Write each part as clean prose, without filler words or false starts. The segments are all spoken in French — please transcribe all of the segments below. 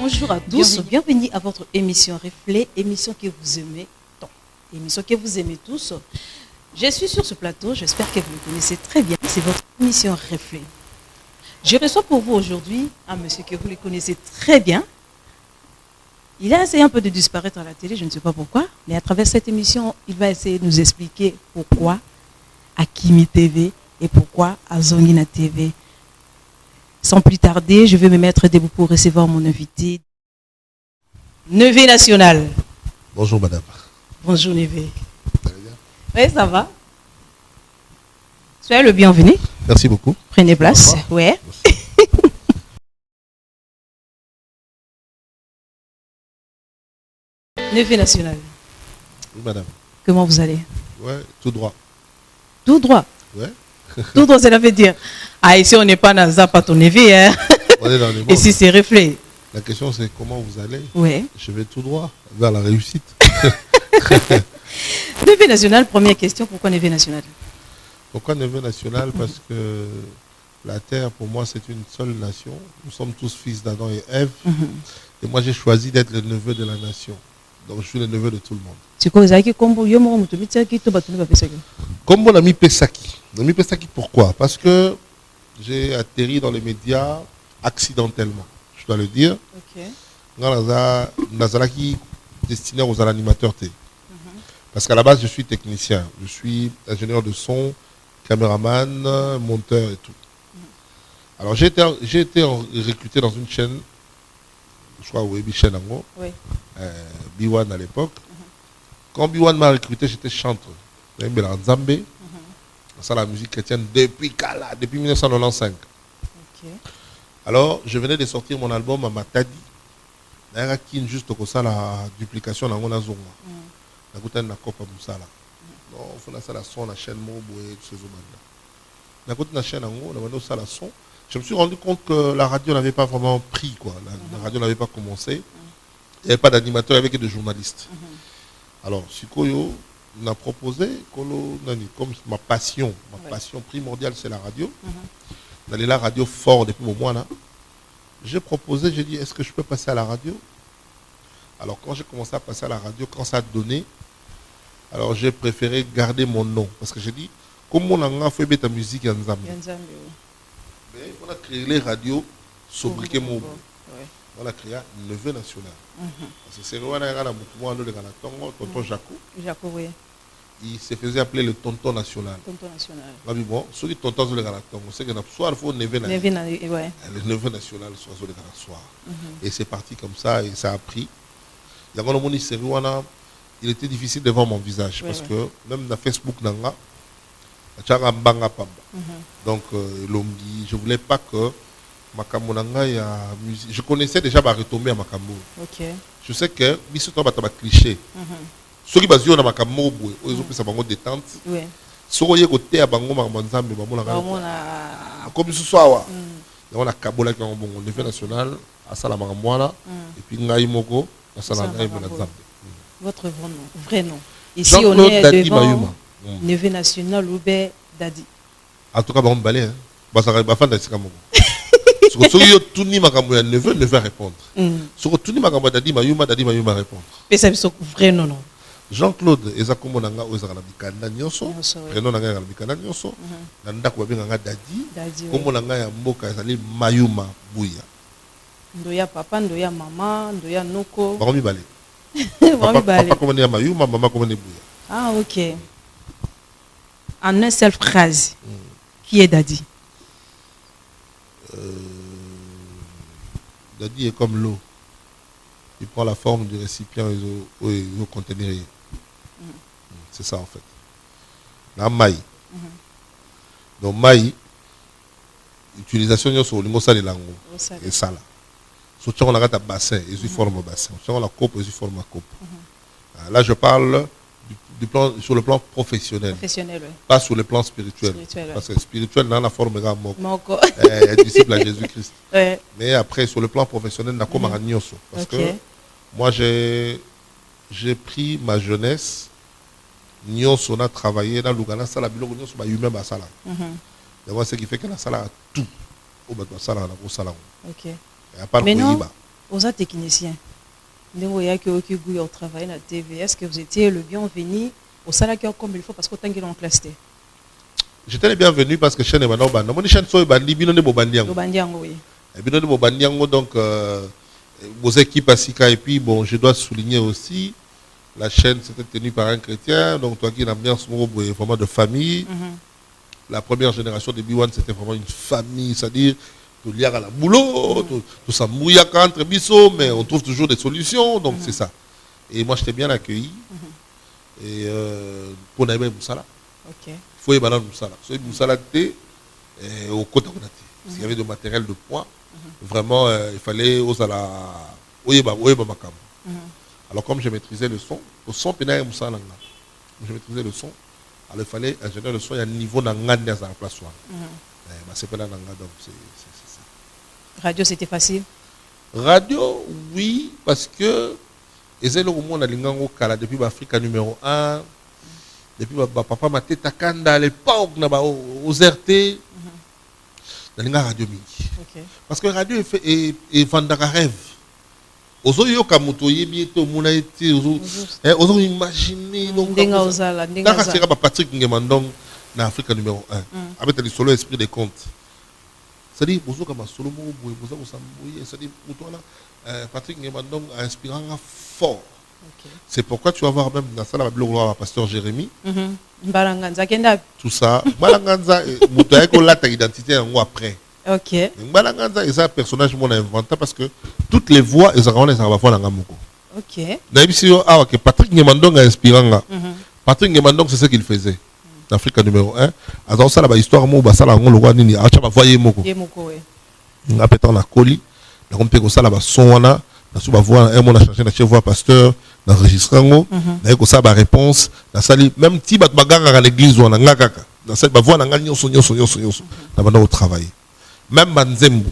Bonjour à tous, bienvenue à votre émission Reflet, émission que vous aimez tant, émission que vous aimez tous. Je suis sur ce plateau, j'espère que vous le connaissez très bien, c'est votre émission Reflet. Je reçois pour vous aujourd'hui un monsieur que vous le connaissez très bien. Il a essayé un peu de disparaître à la télé, je ne sais pas pourquoi, mais à travers cette émission, il va essayer de nous expliquer pourquoi à Kimi TV et pourquoi à Zongina TV. Sans plus tarder, je vais me mettre debout pour recevoir mon invité. Nevé National. Bonjour madame. Bonjour Nevé. Ça va bien? Oui, ça va. Soyez le bienvenu. Merci beaucoup. Prenez place. Ouais. Nevé National. Oui madame. Comment vous allez? Ouais, tout droit. Tout droit. Ouais. Tout droit, cela veut dire. Ah, ici on n'est pas dans un ton Nevé. Hein? On est dans les Ici c'est Reflet. La question c'est comment vous allez? Ouais. Je vais tout droit vers la réussite. Nevé National, première question, pourquoi Nevé National? Pourquoi Neveu National? Parce que la terre pour moi c'est une seule nation. Nous sommes tous fils d'Adam et Ève. Et moi j'ai choisi d'être le neveu de la nation. Donc je suis le neveu de tout le monde. C'est quoi vous avez combo yomo mutumita qui to batulu bapesaki? Comme mon ami Pesaki. L'ami Pesaki pourquoi? Parce que j'ai atterri dans les médias accidentellement. Je dois le dire. OK. Nazalaki destiné aux animateurs T. Parce qu'à la base, je suis technicien. Je suis ingénieur de son, caméraman, monteur et tout. Alors, j'ai été recruté dans une chaîne, je crois, Webi Chenango, Oui. B1 à l'époque. Quand B1 m'a recruté, j'étais chanteur. J'ai mis en Zambé. Ça, la musique chrétienne depuis Kala, depuis 1995. OK. Alors, je venais de sortir mon album à Matadi. D'ailleurs, qui juste comme ça, la duplication dans mon azonga. La goutte na copa musala. Non, faut na ça la son, la chaîne mobile, tout ces zones-là. La goutte na chaîne en haut, la mano ça la son. Je me suis rendu compte que la radio n'avait pas vraiment pris, quoi. La radio n'avait pas commencé. Il n'y avait pas d'animateur, il n'y avait que de journalistes. Alors, Sikoyo m'a proposé, comme ma passion primordiale, c'est la radio. D'aller la radio fort depuis au mois là. J'ai proposé, j'ai dit, est-ce que je peux passer à la radio? Alors, quand j'ai commencé à passer à la radio, quand ça a donné, alors j'ai préféré garder mon nom. Parce que j'ai dit, comme on a fait ta musique en Zambie. Mais on a créé les radios sobriquet mobile. On a créé Neveu National. Parce que c'est le tonton Jaco. Jaco, oui. Il se faisait appeler le tonton national. Tonton National. Bon, ceux qui tonton le galaton, c'est que soit il faut Neveu National. Le Neveu National soit le soir. Et c'est parti comme ça et ça a pris. Il était difficile de voir mon visage parce que même dans Facebook, donc je ne voulais pas que Makambo musique. Je connaissais déjà retomber à Makambo. Je sais que c'est un cliché. Ceux qui basent sur Makambo, ils ont pris sa détente. Ceux qui ont côté à Bango Makambanzambe, comme ce soir. On a Kabola qui est un Neveu National à Salamangamwana et puis Ngaïmogo. Votre vrai nom. Ici, on est devant Neveu National ou Dadi. En tout cas, on va aller. Ça va faire des camots. Si tout le monde ne veut répondre. Si tout le monde Dadi Mayuma répondre. Mais c'est son vrai nom. Jean-Claude Ezakomo Nanga Ozara Bikanda Nyoso. Prénom Nanga Bikanda Nyoso. Nanda Kwabinga Dadi. Comme Nanga Yamboka Zali Mayuma Bouya. Ndoya papa, ndoya maman, ndoya noko. Baromi balé. Papa comme on est Mayuma, maman comme on est Bouya. Ah ok. En une seule phrase, qui est Dadi? Dadi est comme l'eau. Il prend la forme du récipient et il contenir. C'est ça en fait. La maï. Donc maï, utilisation sur le mot salé lango et ça là. Surtout on a un bassin, ils forment un bassin. Surtout on a coupe, ils forment un coupe. Là je parle sur le plan professionnel. Pas sur le plan spirituel. Parce que spirituel dans la forme de Moko. Disciple à Jésus-Christ. Mais après sur le plan professionnel, on a comme un nyoso. Parce que moi j'ai pris ma jeunesse. Nyoso on a travaillé dans l'Ouganda, ça la bilo nyoso ba humain ba sala. C'est ce qui fait que la sala a tout. Au bas de sala na ko sala. OK. Mais non. Aux techniciens, au travail à la TV, est-ce que vous étiez le bienvenu au salaire comme il faut parce qu'autant qu'il est en classe T? J'étais le bienvenu parce que chaîne est maintenant bande. Mon chaîne soit bandi, bino de bobandiango. Bobandiango, oui. Bino de bobandiango, donc vos équipes à Sika. Et puis bon, je dois souligner aussi, la chaîne c'était tenue par un chrétien, donc toi qui une ambiance vraiment de famille. La première génération de B1 c'était vraiment une famille, c'est-à-dire tout lié à la boulot, tout ça mouilla entre bisous, mais on trouve toujours des solutions, donc c'est ça. Et moi j'étais bien accueilli. Et pour aimer Moussala. Ok. Faut y aller Moussala. Soit Moussala était au côté on a s'il y avait du matériel de poids, vraiment il fallait aux à la alors comme je maîtrisais le son pénal Moussala, je maîtrisais le son. Alors il fallait ingénieur de son il y a un niveau dans la place. C'est pas là donc c'est ça. Radio c'était facile. Radio oui parce que et c'est le moment dans l'ingango kala depuis l'Afrique numéro 1 depuis papa ma tête à Kanda à l'époque aux RT dans l'ingango radio mingi parce que radio est vendaka rêve ozo yo kamoto yebi to mona été ozo imaginer donc quand c'est Patrick Ngemandong dans l'Afrique numéro 1 avec le solo esprit des contes c'est-à-dire ozo kama solo mo boy ozo samboye c'est-à-dire Patrick Ngemandong a inspiré fort. C'est pourquoi tu vas voir même dans ça la blog pasteur Jérémy. Tout ça, Mbalanganza mutaye ko la ta identité en après. OK. Mbalanganza est un personnage mon inventé parce que toutes les voix ils ont les avoir dans ngamoko. OK. Naibisi yo ah que Patrick Ngemandong a inspiré nga. Patrick Ngemandong c'est ce qu'il faisait. L'Afrique numéro 1. Alors ça la histoire mo ba ça la ngolo nini acha ba voyer moko. Yemoko oui. Nga pétant la colis. La compé ko ça la ba son wana na suba voix un mona changer na chez voix pasteur d'enregistrango na ko ça ba réponse na sali même ti bat baganga à l'église wana nga kaka na cette ba voix na nga nyonso na banda au travail même manzembo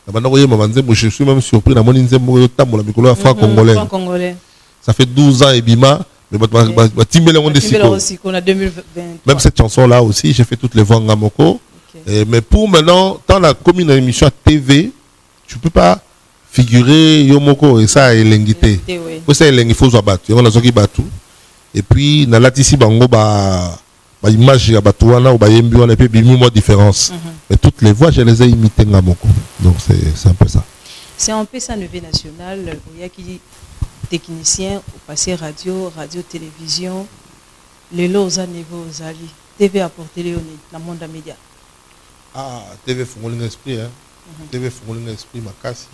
na banda ko yema manzembo je suis même surpris na moni nzembo yo tambola mikolo ya franc congolais ça fait 12 ans et bima mais ba timbele on on a 2020 même cette chanson là aussi j'ai fait toutes les voix ngamoko mais pour maintenant dans la commune émission à TV tu peux pas figurer Yomoko et ça est l'engité. Pour ça il faut battre. On a zoki batu. Et puis na latisi bango ba image ya batu wana ou ba yembi wana et puis bimi moi différence. Mais toutes les voix je les ai imitées ngamoko. Donc c'est un peu ça. C'est un peu ça niveau national. Il y a qui technicien au passé radio télévision les lots à niveau zali TV apporter Léonie dans le monde des médias. Ah TV fongoli esprit hein. TV fongoli esprit makasi.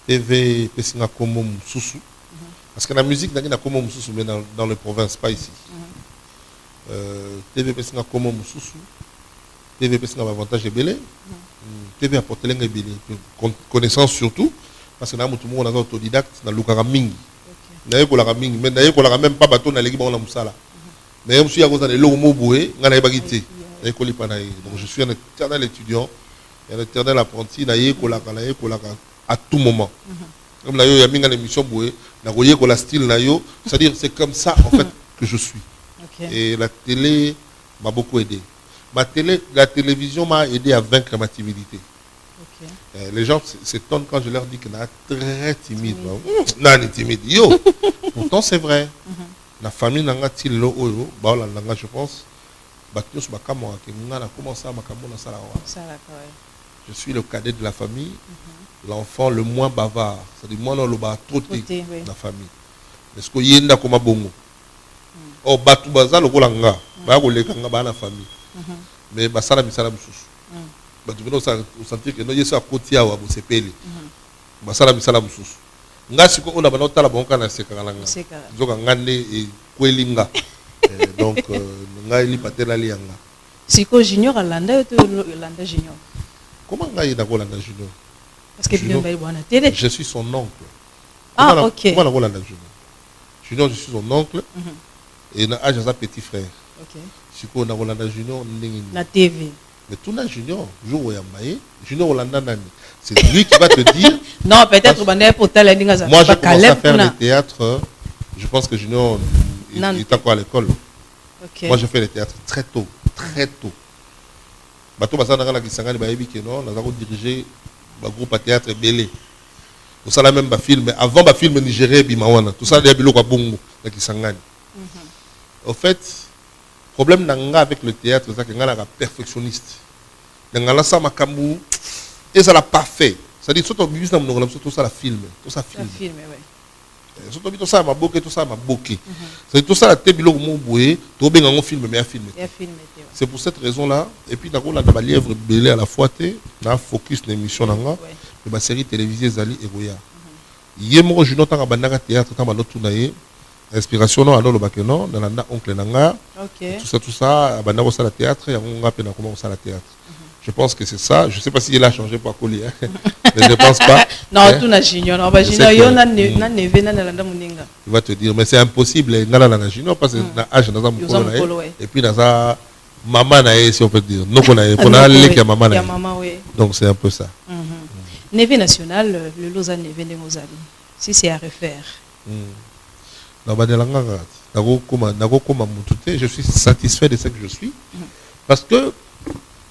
TV Pessinga Komo Moussou. Parce que la musique n'a pas Komo Moussou, mais dans les provinces, pas ici. TV Pessinga Komo Moussou. TV Pessinga Avantage et Belé. TV apporte l'engue Belé. Connaissance surtout. Parce que nous tout le monde est autodidacte dans le Karaming. N'a pas la Raming, mais n'a pas même pas bateau dans l'équipe de Moussala. Mais je suis à cause de l'Omo Boué, n'a pas bagité. Donc je suis un éternel étudiant, un éternel apprenti, n'a pas à tout moment. Comme là, il y a une émission bouée, la style c'est-à-dire c'est comme ça en fait que je suis. Et la télé m'a beaucoup aidé. La télévision m'a aidé à vaincre ma timidité. Les gens s'étonnent quand je leur dis que je suis très timide. Non, je suis timide. Yo. Pourtant c'est vrai. La famille n'a pas dit je pense. Je suis le cadet de la famille. L'enfant le moins bavard, c'est-à-dire moi non le bas trop de la famille. Est-ce que yenda comme bongo? Oh batu baza le kolanga, ba ko lekanga ba na famille. Mais basala misala mususu. Batu bino ça sentir que no yesa kotia wa bosepeli. Basala misala mususu. Nga siko ona bana tala bonka na sekanga nga. Zoka ngande e kwelinga. Donc nga ili patela lianga. Siko junior alanda to landa junior. Comment nga yenda ko landa junior? Parce que je suis son oncle. Ah, ok. Comment on Junior, je suis son oncle. Et il a un petit frère. Ok. Si on a Rolanda Junior, la TV. Mais tout le Junior, jour où il y a Maï, Junior Rolanda Nani. C'est lui qui va te dire. Non, peut-être pour tel moi, j'ai commencé à faire le théâtre. Je pense que Junior est encore à l'école. Okay. Moi, j'ai fait le théâtre très tôt. Très tôt. Bateau Basana qui s'engage, non, nous avons dirigé le groupe à théâtre Belé. Tout ça, là même, film. Mais avant, film nigérien, bimawana. Tout ça, il y a bilo kwa bongo. Au fait, problème nanga avec le théâtre, c'est que nga la perfectionniste. Nga la sa makambu, et ça l'a pas fait. C'est-à-dire, surtout, tout ça, la film. Tout ça, film. Surtout, tout ça, ma bouquet, tout ça, ma bouquet. C'est tout ça, la tête, bilo, mon boué, tout bien, un film, mais un film. C'est pour cette raison-là. Et puis, dans la lièvre belé à la fois, dans focus l'émission, dans la série télévisée Zali et Goya. Hier, moi, je n'entends pas de théâtre, tant que inspiration, non, alors le bac, non, dans la oncle Nanga. Tout ça, bandana au théâtre, et on a peine à comment on théâtre. Je pense que c'est ça. Je ne sais pas s'il a changé pour coller, hein. Mais je ne pense pas. Non, tout n'a junior. Il va te dire, mais c'est impossible. Il y a un junior parce que l'âge dans un et puis dans un maman, si on peut dire. Nous, on a maman. Donc c'est un peu ça. Neve national, le Lausanne Neve de Mozali. Si c'est à refaire. Je suis satisfait de ce que je suis. Parce que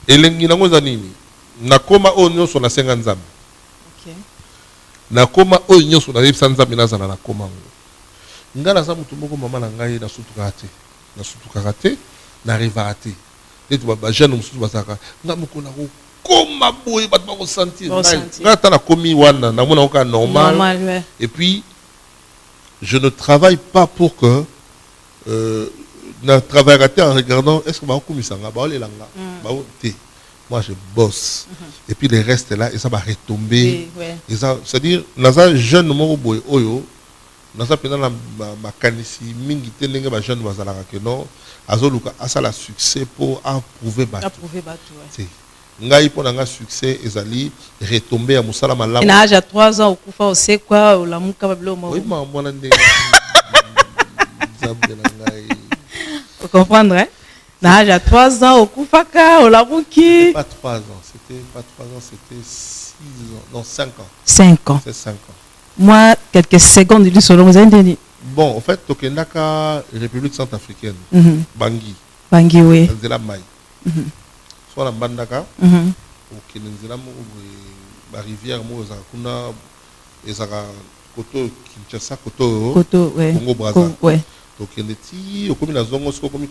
elengi nango zanini nakoma oyo nyonso na senga nzambe. Nakoma oyo nyonso na yebisa nzambe nazana nakoma ngo. Nga na za mutu moko mama na ngai na sutuka te na rivate. Et tu ba jeune mususu basaka nga moko na ko koma boye bat ba ko sentir. Nga ta na komi wana na mona ko normal. Et puis je ne travaille pas pour que na travailler en regardant est-ce que va komisanga ba le langa ba te. Moi je bosse et puis les restes là et ça va retomber et ça c'est-à-dire naza jeune moko boy oyo naza pena na makanisi mingi te ndenge ba jeune bazalaka que non azoluka asala succès pour approuver bato ngai pona nga succès ezali retomber ya musala malamu na âge à 3 ans okufa ose quoi olamuka bablo mo oui ma mwana ndenge zabela ngai. Vous comprenez, hein? L'âge à 3 ans, au Koufaka, au Larouki. Pas 3 ans, c'était 6 ans, non 5 ans. 5 ans. C'est 5 ans. Moi, quelques secondes, du solo, vous avez entendu. Bon, en fait, Tokendaka, République centrafricaine, Bangui. Bangui, oui. C'est la maille. Soit la Bandaka, au Kenenzela, la rivière, Mozakuna, et Zara, Koto, Kinshasa, Koto, ouais. Congo, Brazza. Ouais. Donc il y a comme la zone comme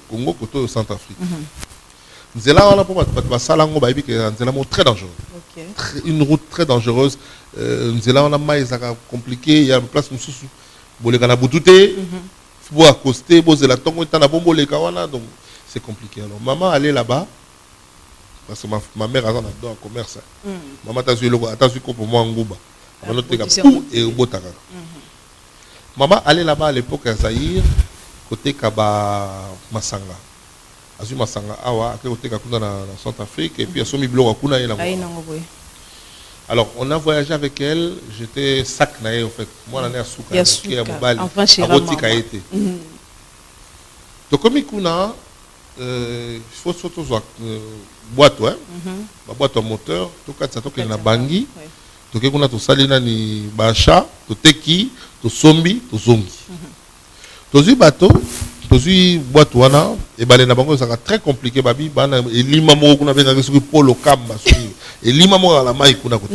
Congo côté Centrafrique. Nzela on a pour basalango ba que nzela mo très dangereux. Une route très dangereuse. Nzela on a maïzaka compliqué, il y a une place mususu boleka na butute faut accoster bozela tongo tana bombo le kawana donc c'est compliqué. Alors maman allait là-bas parce que ma mère a un commerce. Maman t'a vu pour moi nguba. Maman te tout et botaka. Maman allait là-bas à l'époque à Zaïre, côté Kaba Masanga. Azu Masanga awa, côté Kakuna dans Centrafrique, et puis à Somi Blo Kakuna et là. Alors on a voyagé avec elle, j'étais sac naé en fait. Moi on est à Souka, qui est à Mobali, à Botika été. Donc comme Ikuna, il faut surtout boîte, hein, boîte à moteur, tout cas ça toque na Bangui. Donc on a tout salina ni bacha, tout teki, tout sombi, tout zongi. Tout ce bateau, tout ce boîte wana et balé na bango ça très compliqué babi bana et lima mo kuna benga sur polo kamba et lima mo à la maille kuna côté.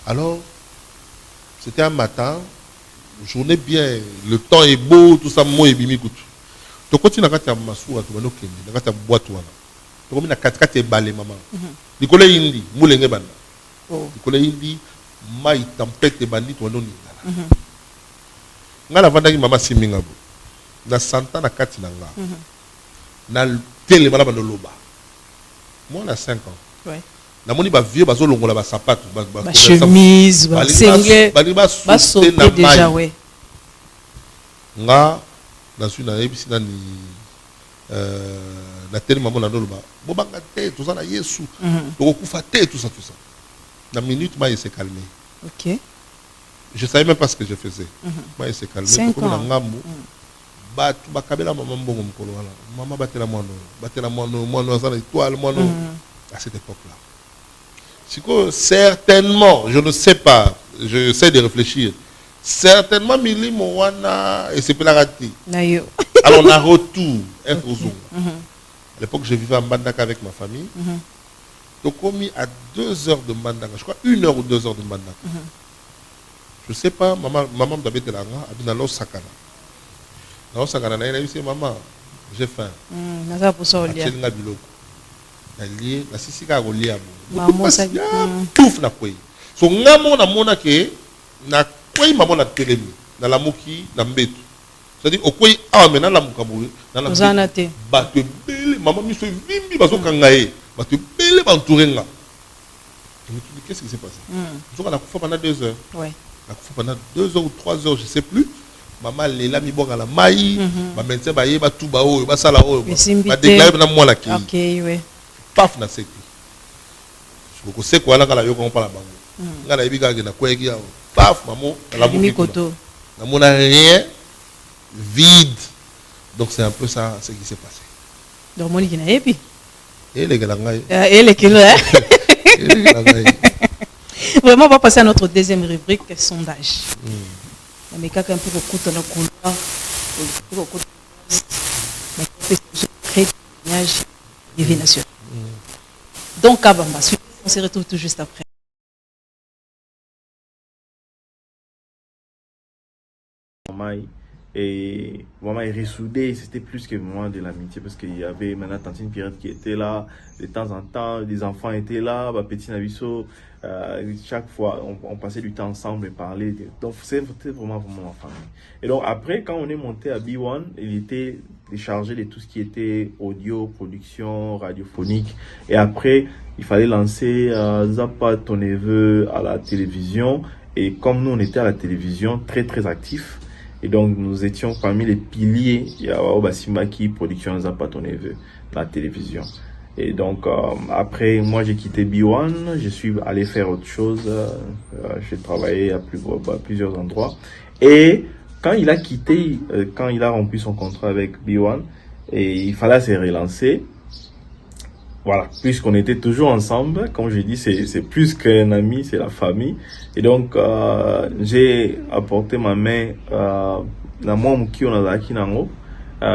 Alors c'était un matin, journée bien, le temps est beau, tout ça mo et bimi kutu. To continue na kati ya masuwa to bano kende, na kati ya boîte wana. To komi na kati balé maman. Likolo indi, mulenge bana. Likolo indi mai tempête bandit to noni. Ngala vandaki mama siminga bo. Na santa na kati na nga. Na tele bala bano loba. Moi na 5 ans. Ouais. Na moni ba vieux bazo longola ba sapato, ba chemise, ba single, ba sauter déjà ouais. Nga na su na ebisi na ni na tele maman na loba. Bo banga te tout ça na Yesu. To kufa te tout ça. La minute, il s'est calmé. Ok. Je ne savais même pas ce que je faisais. Il s'est calmé. 5 ans. Maman battait la moine, étoile, à cette époque-là. Certainement, je ne sais pas, j'essaie de réfléchir. Certainement, Mili Moana et c'est Pelarati. Alors, on a retour, être aux ondes. À l'époque, je vivais en Bandaka avec ma famille. Tu as commis à 2 heures de Mbandaka. Je crois 1 heure ou 2 heures de Mbandaka. Je ne sais pas, maman m'avait dit là, elle a dit sakana. Dans sakana, elle a dit maman, j'ai faim. Nasa pour ça, elle a dit la sisika rolia maman ça tout na quoi so ngamo na mona ke na quoi maman na telemi na la moki na mbeto c'est-à-dire au quoi ah maintenant la mukabou na la zanate ba te belle maman mi so vimbi bazo kangaye ba te belle ba entourenga qu'est-ce qui s'est passé so na kufa pendant 2 heures ouais na kufa pendant 2 heures ou 3 heures je sais plus maman lela mi bonga la mai ba médecin ba yeba tout ba o ba sala o ba déclarer na moi la ki OK ouais paf na seki je sais quoi là quand la yo on parle bango ngana ebika na kweki ya paf maman la mikoto na mona rien vide donc c'est un peu ça ce qui s'est passé donc moni kina epi et les gars et les kilo vraiment on va passer à notre deuxième rubrique sondage mais quand un peu beaucoup dans le couloir beaucoup de témoignages de national. Donc, Kabamba, on se retrouve tout juste après. Et maman est ressoudée, c'était plus que moment de l'amitié parce qu'il y avait maintenant Tantine Pirate qui était là, de temps en temps, des enfants étaient là, petit Nabiso, chaque fois on passait du temps ensemble et parlait. Donc c'était vraiment ma famille. Et donc après, quand on est monté à B1, il était déchargé de tout ce qui était audio, production, radiophonique. Et après, il fallait lancer Zappa, ton neveu, à la télévision. Et comme nous, on était à la télévision très très actifs, et donc nous étions parmi les piliers, il y a Obasimaki, production Zappa, ton neveu, la télévision. Et donc après, moi j'ai quitté B1, je suis allé faire autre chose, j'ai travaillé à plusieurs endroits. Et quand il a quitté, quand il a rempli son contrat avec B1, et il fallait se relancer, voilà, puisqu'on était toujours ensemble, comme je dis, c'est plus qu'un ami, c'est la famille. Et donc, j'ai apporté ma main dans mon qui on a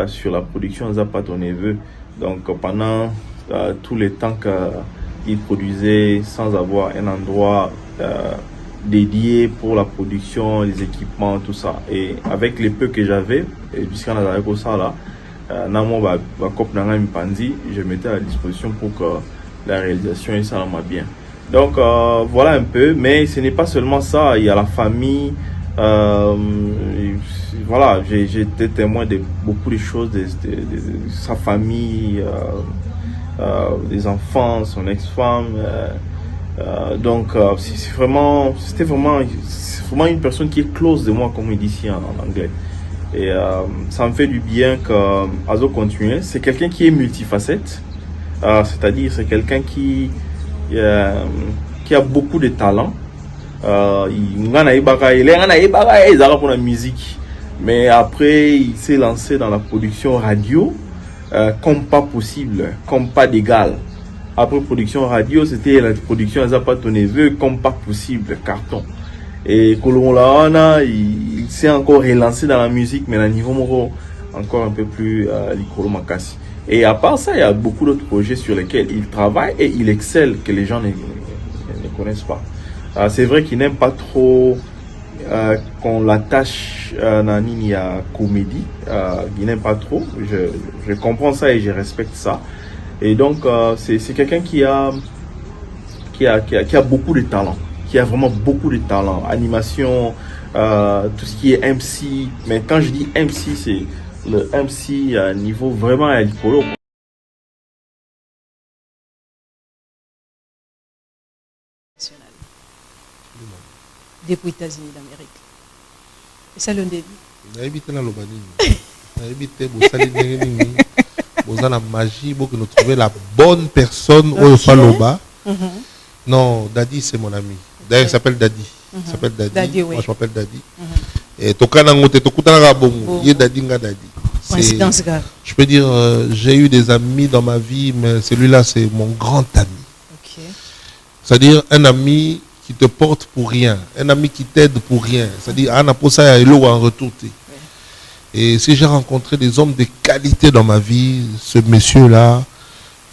sur la production Zappa ton neveu. Donc, pendant tous les temps qu'il produisait sans avoir un endroit dédié pour la production, les équipements, tout ça. Et avec les peu que j'avais, puisqu'on a fait ça là, je mettais à la disposition pour que la réalisation et ça m'a bien. Donc voilà un peu, mais ce n'est pas seulement ça, il y a la famille, voilà, j'ai été témoin de beaucoup de choses, de sa famille, des enfants, son ex-femme, donc c'était vraiment une personne qui est close de moi, comme on dit ici en anglais. Et ça me fait du bien qu'Azo continue. C'est quelqu'un qui est multifacette, c'est-à-dire c'est quelqu'un qui a beaucoup de talent. Il a pour la musique, mais après il s'est lancé dans la production radio comme pas possible, comme pas d'égal. Après production radio, c'était la production Zappa ton neveu comme pas possible, carton. Et Kolomolaana, il s'est encore relancé dans la musique, mais à un niveau encore un peu plus Likolo Makasi. Et à part ça, il y a beaucoup d'autres projets sur lesquels il travaille et il excelle que les gens ne connaissent pas. C'est vrai qu'il n'aime pas trop qu'on l'attache à Nani à comédie. Il n'aime pas trop. Je comprends ça et je respecte ça. Et donc, c'est quelqu'un qui a beaucoup de talent. Qui a vraiment beaucoup de talent, animation, tout ce qui est MC. Mais quand je dis MC, c'est le MC à niveau vraiment à l'icolo. Depuis les États-Unis d'Amérique. Et ça le début. Vous avez la magie, vous nous trouvez la bonne personne au Faloba. Non, Daddy, c'est mon ami. D'ailleurs, il s'appelle Daddy. Il s'appelle Daddy. Daddy, oui. Moi, je m'appelle Daddy. Et Daddy. Je peux dire, j'ai eu des amis dans ma vie, mais celui-là, c'est mon grand ami. Okay. C'est-à-dire un ami qui te porte pour rien, un ami qui t'aide pour rien. C'est-à-dire, un aposa en retour. Et si j'ai rencontré des hommes de qualité dans ma vie, ce monsieur-là,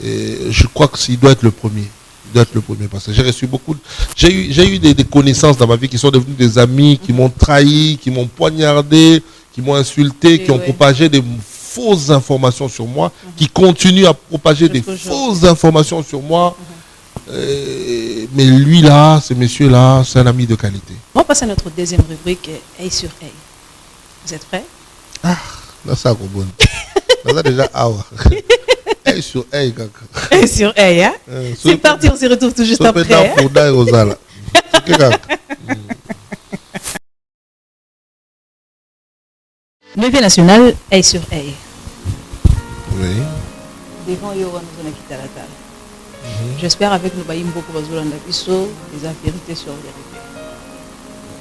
je crois qu'il doit être le premier. Il doit être le premier parce que j'ai reçu beaucoup. J'ai eu des connaissances dans ma vie qui sont devenues des amis, qui m'ont trahi, qui m'ont poignardé, qui m'ont insulté, qui ont propagé des fausses informations sur moi, qui continuent à propager des fausses informations sur moi. Mais lui là, ce monsieur là, c'est un ami de qualité. On va passer à notre deuxième rubrique, œil sur œil. Vous êtes prêts? Ah, là ça bon. Là déjà œil sur œil. Œil sur œil, hein? C'est parti, on se retrouve tout juste après. Levé national, œil sur œil. Oui. Devant Yoran, nous avons quitté la table. J'espère avec nous, Baïmbo, pour résoudre les vérités sur vérité.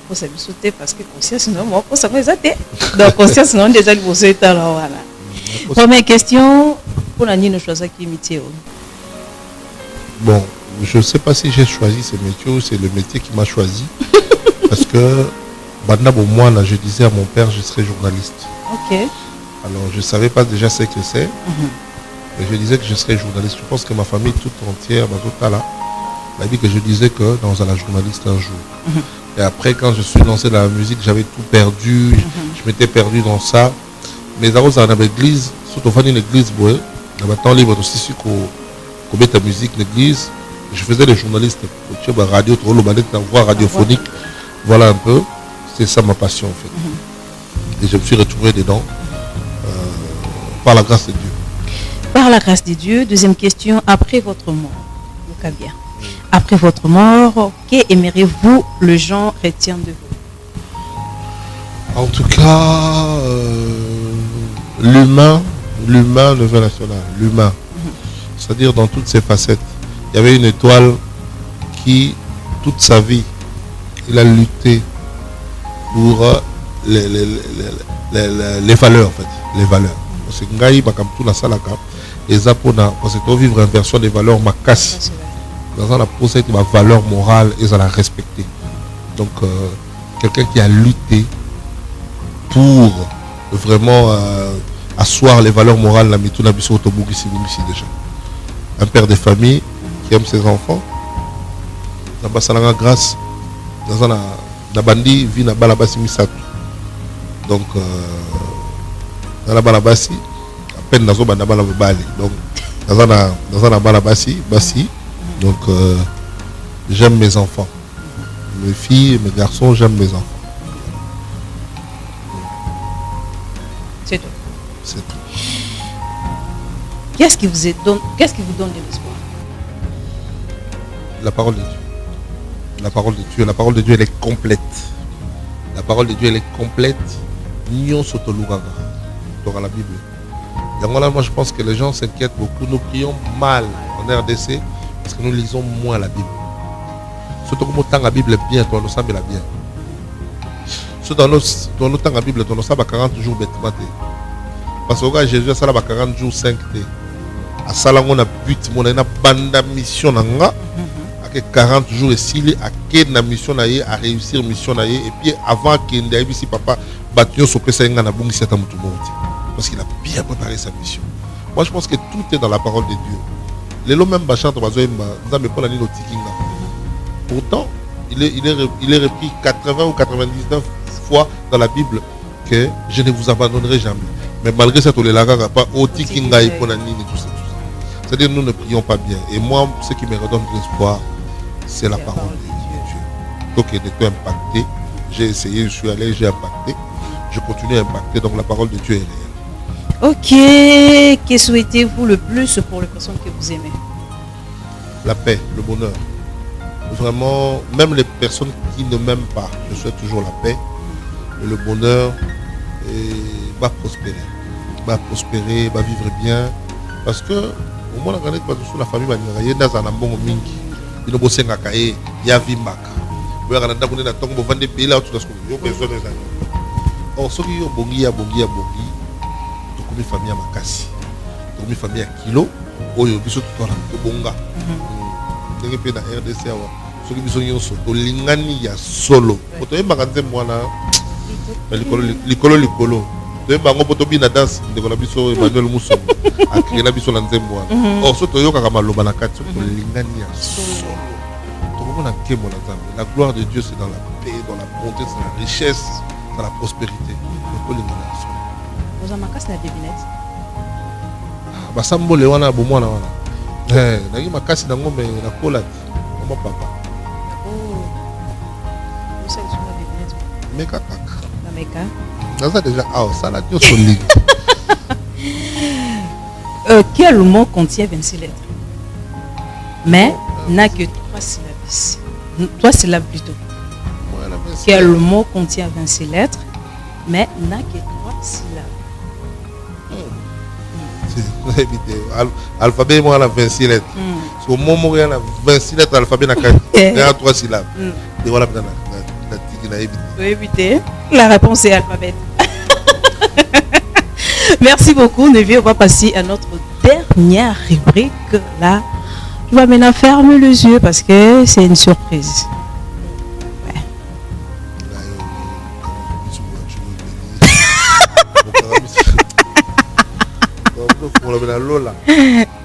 Pour ça, sauter parce que conscience, non, moi, pour ça, vous êtes. Donc, conscience, non, déjà, vous êtes là. Première question, pour la nuit, nous choisissons qui métier. Bon, je ne sais pas si j'ai choisi ce métier ou c'est le métier qui m'a choisi. Parce que, moi, je disais à mon père, je serais journaliste. Ok. Alors, je ne savais pas déjà ce que c'est. Mais je disais que je serais journaliste. Je pense que ma famille toute entière, m'a dit que je disais que dans la journaliste un jour. Et après, quand je suis lancé dans la musique, j'avais tout perdu. Je m'étais perdu dans ça. Mais dans l'église, surtout dans une église, dans le temps libre aussi, qu'on met ta musique l'église, je faisais des journalistes, radio, voix radiophonique. Voilà un peu. C'est ça ma passion en fait. Et je me suis retrouvé dedans par la grâce de Dieu. Par la grâce de Dieu, deuxième question, après votre mort, le cas bien. Après votre mort, qu'aimeriez-vous le gens retiennent de vous? En tout cas, l'humain levé national, l'humain. C'est-à-dire dans toutes ses facettes. Il y avait une étoile qui, toute sa vie, il a lutté pour les valeurs en fait. Les valeurs. Parce que Ngaï, tout la salaka, et Zapona, parce que tu vivre une version des valeurs makassi. Dans la procès, ma valeur morale, ils ont la respecter. Donc, quelqu'un qui a lutté pour vraiment asseoir les valeurs morales, la mituna biso autobouk ici déjà. Un père de famille qui aime ses enfants. Dans Bassalanga grâce, dans la bandi vit na balabasi misatu. Donc, dans la balabasi, à peine dans la balabasi. Donc, dans la balabasi, donc j'aime mes enfants. Mes filles et mes garçons, j'aime mes enfants. C'est tout. C'est tout. Qu'est-ce qui vous donne de l'espoir? La parole de Dieu. La parole de Dieu. La parole de Dieu, elle est complète. La parole de Dieu, elle est complète. Nyon sotolugaga. Dans la Bible. Et là, moi, je pense que les gens s'inquiètent beaucoup. Nous prions mal en RDC parce que nous lisons moins la Bible. Surtout comme autant la Bible est bien, toi, nous savons la bien. Surtout dans nos temps la Bible, nous savons 40 jours bêtement. Parce que Jésus a ça 40 jours 5 t. À ça là on a but mon a banda mission nanga. À 40 jours et s'il a quelle na mission naie à réussir mission naie et puis avant qu'il n'ait ici papa battu sur PCNga na bungi c'est tout parce qu'il a bien préparé sa mission. Moi je pense que tout est dans la parole de Dieu. Les lots même bachant on va dire dans mes points tikinga. Pourtant il est repris 80 ou 99 fois dans la Bible que je ne vous abandonnerai jamais. Mais malgré ça, tout les lagas pas au tikinga et tout ça. C'est-à-dire nous ne prions pas bien. Et moi, ce qui me redonne de l'espoir, c'est la parole de Dieu. Donc il était impacté. J'ai essayé, je suis allé, j'ai impacté. Je continue à impacter. Donc la parole de Dieu est réelle. Ok. Que souhaitez-vous le plus pour les personnes que vous aimez? La paix, le bonheur. Vraiment, même les personnes qui ne m'aiment pas, je souhaite toujours la paix et le bonheur. Et va prospérer, va vivre bien. Parce que au moins la famille va y dans un bon mingi. Il ne bosse pas il y a Vimbaka. Il y a un tombe vendre des pays là tout ce que personne n'est. Or ceux qui ont bongi, donc une famille à Makassi, donc une famille à Kilo, oyo biso tout la bonga. Donc pays na RDC ceux qui sont yon soto lingani ya solo. Oto e maganze mwana. Likolo de bango potobi na danse de ko na biso Emmanuel Muso a créé la biso na nzembo wana so toyoka kama loba na kati to lingani ya solo to mona kemo na Nzambe la gloire de Dieu c'est dans la paix dans la bonté c'est la richesse dans la prospérité ko lingana ya solo vous en makasi na devinette basambole wana bomwana wana naki makasi nango me na kola ti papa vous allez sur la devinette meka kaka na meka naza déjà ça la Dieu solide. Quel mot contient 26 lettres mais n'a que 3 syllabes ici. 3 syllabes plutôt. Quel mot contient 26 lettres mais n'a que 3 syllabes. Alphabet moi la 26 lettres. So mot il y a 26 lettres alphabet na 3 syllabes. Et voilà maintenant la tigre na éviter. Vous éviter. La réponse est alphabet. Merci beaucoup Nevé, on va passer à notre dernière rubrique là. Tu vas maintenant fermer les yeux parce que c'est une surprise. Ouais.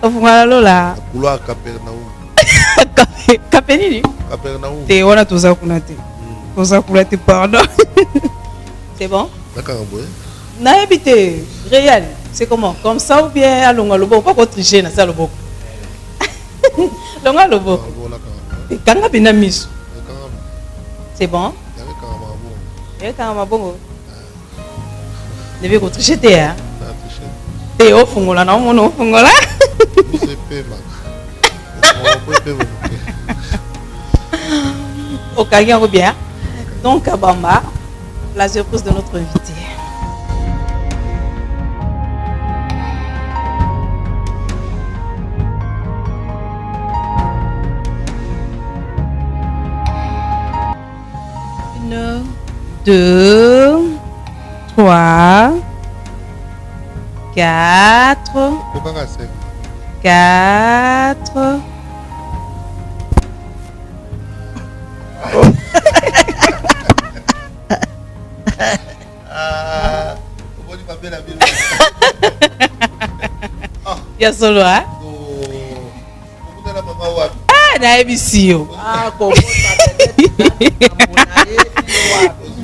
Voilà Lola. Couloir Capernaum. Capenini. Capernaum. T'es on a tout ça qu'on a été. Tout ça qu'on a été pardon. C'est bon? D'accord, ouais. Na habité réel. C'est comment? Comme ça ou bien à longa lobo pas qu'on tricher na ça lobo. Longa lobo. Kanga bina miso. C'est bon? Eh kanga bongo. Ne vais pas tricher te hein. Te au fungola na mono fungola. C'est pema. Au Kagyan bien. Donc à Bamba, la surprise de notre invité. Une, 2, 3, 4. 4. Il y a solo, hein? Ah, ABC.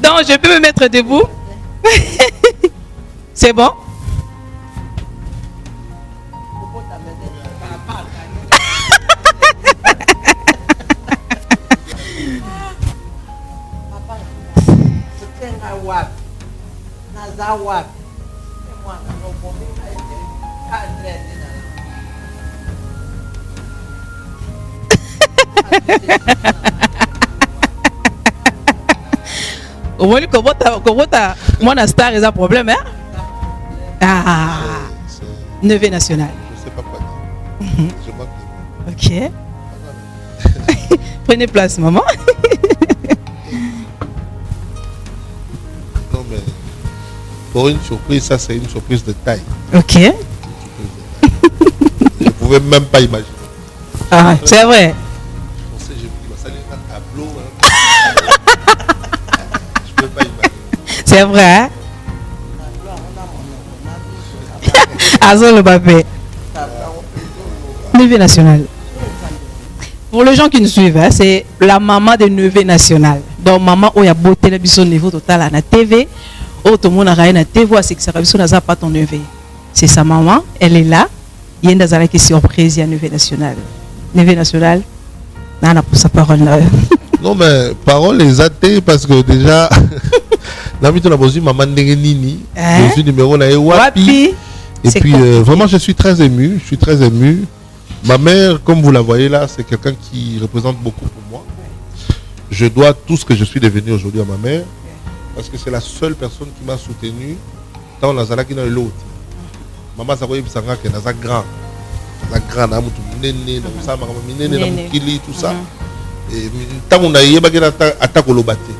Donc, je peux me mettre debout? C'est bon? Comment mon star est un problème, hein? Ah, Nevé national. Je sais pas quoi dire. Je manque de... Ok. Prenez place, maman. Non, mais pour une surprise, ça c'est une surprise de taille. Ok. Je ne pouvais même pas imaginer. Ah, c'est vrai. Je pensais que je vais salir un tableau. Je ne peux pas imaginer. C'est vrai, hein? Azol le Babé. Nevé national. Pour les gens qui nous suivent, hein, c'est la maman de Nevé national. Donc, maman, où il y a beau télévision niveau total à la TV. Oh, tout le monde a rien à TV, c'est que ça n'a pas ton Nevé. C'est sa maman, elle est là. Il y a une des qui est surprise, il y a Nevé national. Nevé national, non, on a pour sa parole. Non, mais parole les athées parce que déjà, l'habitude, on a besoin de maman Nini, le numéro là, Wapi. Et puis, vraiment, je suis très ému. Je suis très ému. Ma mère, comme vous la voyez là, c'est quelqu'un qui représente beaucoup pour moi. Je dois tout ce que je suis devenu aujourd'hui à ma mère. Parce que c'est la seule personne qui m'a soutenu dans la zala qui n'a eu l'autre. Maman, ça voyait que c'est grand. La grande, tout ça. Et tant qu'on a eu attaque au lobaté.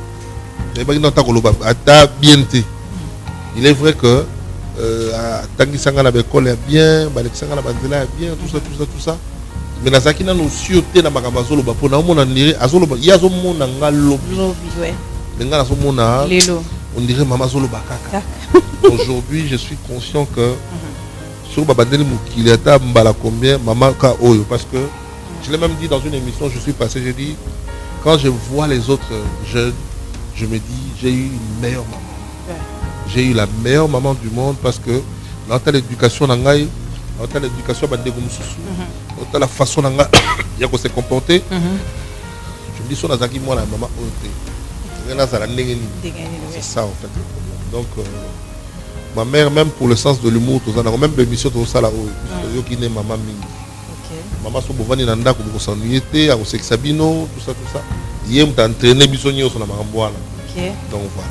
Il est vrai que tangi sangana bekole bien balek sangana bandela bien tout ça mais na zakina no sioté na makambazolo ba pona mona nire azolo ba yazo mona ngalo lobi ouais ngala so mona lelo on dirait maman zolo bakaka Aujourd'hui, je suis conscient que sur Babadeli Moukiliata Mbala combien maman ka oyo, parce que je l'ai même dit dans une émission, je suis passé, j'ai dit quand je vois les autres jeunes, je me dis j'ai eu une meilleure maman. J'ai eu la meilleure maman du monde parce que dans l'éducation nangai, dans l'éducation bandego mususu, dans la façon nangai il y a se comporter. Je me dis son azaki moi la maman oyote. C'est ça en fait. Donc ma mère, même pour le sens de l'humour, tout ça, même l'émission tout ça là où qui n'est maman mingi. Maman so bovani nanda ko ko s'ennuyer, ko sexabino, tout ça. Hier on t'a entraîné bisonio sur la maramboala. Donc voilà.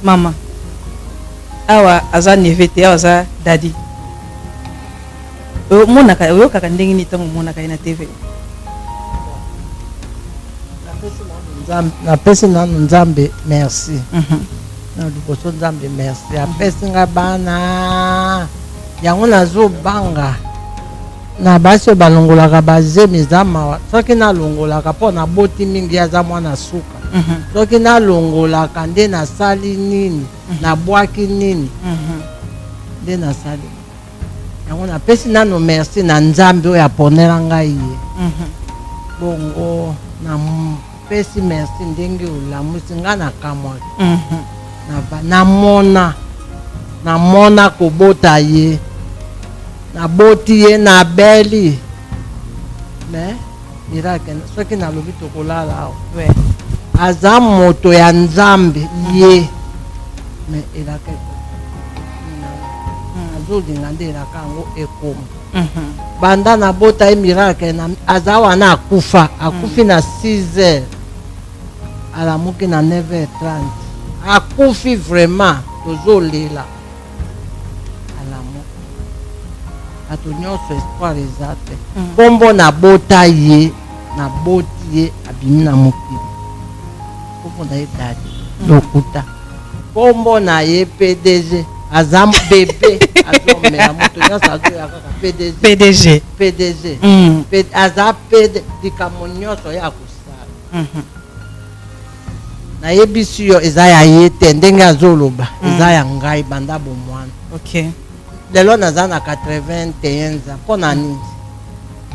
Maman. Awa aza nevete aza daddy. Monaka yo kaka ndenge ni tango monaka ina TV. Na pesi na nzambe merci. Na liboso nzambe merci. Apesi nga bana. Yango nazo banga. Na basi balongolaka bazemi zama. Soki na longolaka po na boti mingi aza mwana suka. Soki na longolaka nde na sali nini, na bwaki nini. Nde na sali. Yango na pesi nano merci na nzambe oyo aponela ngai ye. Bongo na pesi merci ndenge olamusi nga na kamwa. Na mona kobota ye. Na boti ye na beli. Mais miracle soki na lobi tokolala. Ouais. Aza moto ya nzambe ye. Mais elaka azolinga nde elaka yango ekoma. Banda na bota ye miracle na aza wana akufi na 6h. Alamuki na 9h30. Akufi vraiment tozolela. Alamuki. Ato nyonso espoir ezate. Kombo na bota ye na boti ye abimi na mokili. Kombo na ye dadi lokuta. Kombo na ye PDG azam bébé azomela moto nyonso azoya kaka PDG. Aza PD likambo nyonso ya kosala. Na yebisi yo eza ya ye te ndenge azoloba eza ya ngai banda bomwana. OK. Lelo naza na 81 ans mpona nini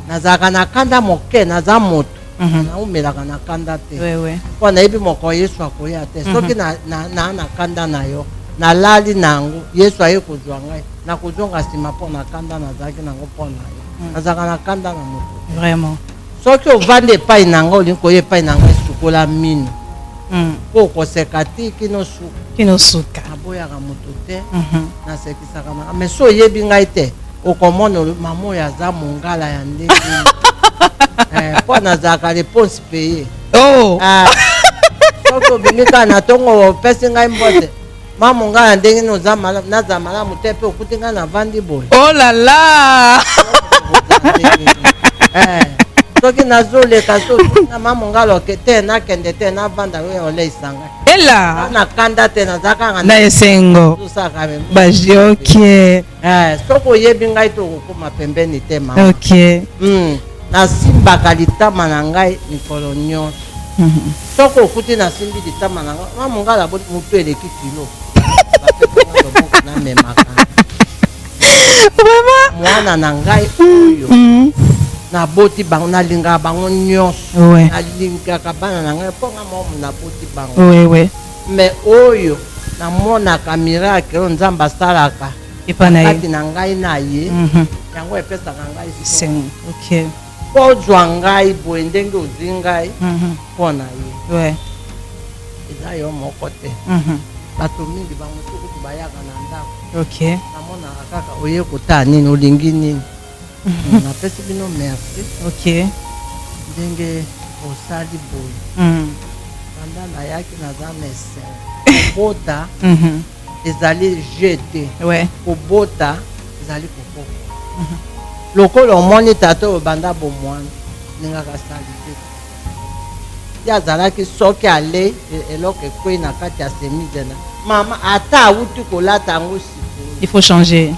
nazalaka na kanda moke naza moto naumelaka na kanda te mpo nayebi moko yesu akoya te soki na kanda na yo nalali na yango yesu aye kozwa ngai nakozonga nsima mpo na kanda nazalaki nango mpo na ye nazalaka na kanda na moto vraiment soki ovandi epai na ngai olingi koya epai na ngai sukola mino po koseka ti kino suka aboyaka moto te nasekisaka nanga mais so oyebi ngai te okomona mama oyo aza mongala ya ndenge mpo nazalaka réponse paye soki obimi kaka na ntongo opesi ngai mbote mama mongala ya ndenge naza malamu te mpe okuti ngai navandi boye oh la la soki nazoleka na mama ngalo te nakende te navanda oyo oleisanga ela nakanda te nazalaka na esengo bajiokie soki oyebi ngai tokokoma pembeni te mama OK. Nasimbaka litama na ngai mikolo nyonso soki okuti nasimbi litama na ngai mama ngala moto eleki kilo namemaka mwana na ngai oyo naboti bango nalingaka bango nyonso nalingaka bana na ngai mpo nga momo naboti bango mais oyo namonaka miracle oyo nzambe asalaka kati na ngai na ye yango epesaka ngai OK. mpo ozwa ngai boye ndenge ozwi ngai mpo na ye eza yo moko te bato mingi bamosuku bayaka na ndako namonaka kaka oye kotala nini olingi nini napesi bino merci OK. ndenge osali boye banda nayaki naza médecin kobota ezali jete kobota ezali kokoko lokola omoni tata oyo banda bomwana ndengaka sali te ye azalaki soki alei eloko ekwei na kati ya semise na mama ata awuti kolata yango sikoyo il faut changer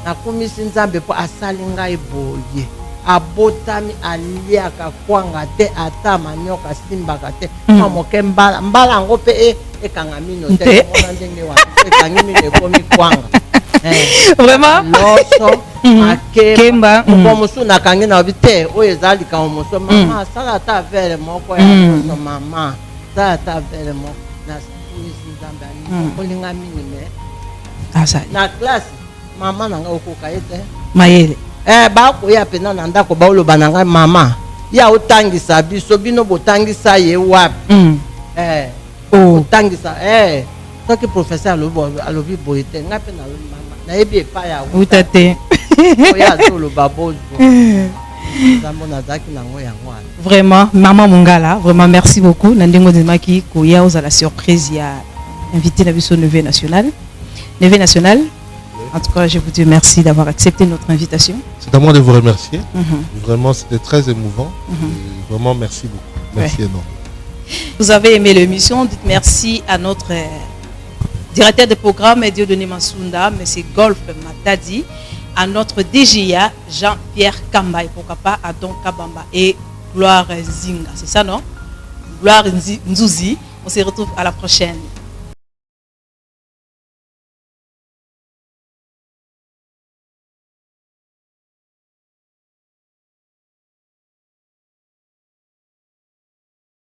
nakumisi nzambe mpo asali ngai boye abotami aliaka kwanga te ata manioka asimbaka te mwa moke mbala yango mpe ekanga mino te mona ndenge wa ekangi mino ekomi kwanga vraiment loso Kemba ko musu na kangi na bite oyo ezali ka musu mama sala ta vere moko ya musu mama sala ta vere moko na nzambe ani kolinga mini me asa na classe mama nanga okoka ete mayele ba ko ya pena na ndako ba oloba nanga mama ya otangisa biso bino botangisa ye wapi otangisa soki professeur alobi boye te nga mpe nalobi mama nayebi epai ya uta te oya toloba bozo nzambo nazalaki nango yango wana vraiment maman Mongala vraiment merci beaucoup na ndenge ondimaki koya ozala surprise ya invité na biso Neve National. En tout cas, je vous dis merci d'avoir accepté notre invitation. C'est à moi de vous remercier. Vraiment, c'était très émouvant. Et vraiment, merci beaucoup. Merci énormément. Vous avez aimé l'émission. Dites merci à notre directeur de programme, Dieudonné Mansunda, M. Golf Matadi, à notre DGA, Jean-Pierre Kamba, et pourquoi pas à Don Kabamba et Gloire Zinga. C'est ça, non? Gloire Nzouzi. On se retrouve à la prochaine.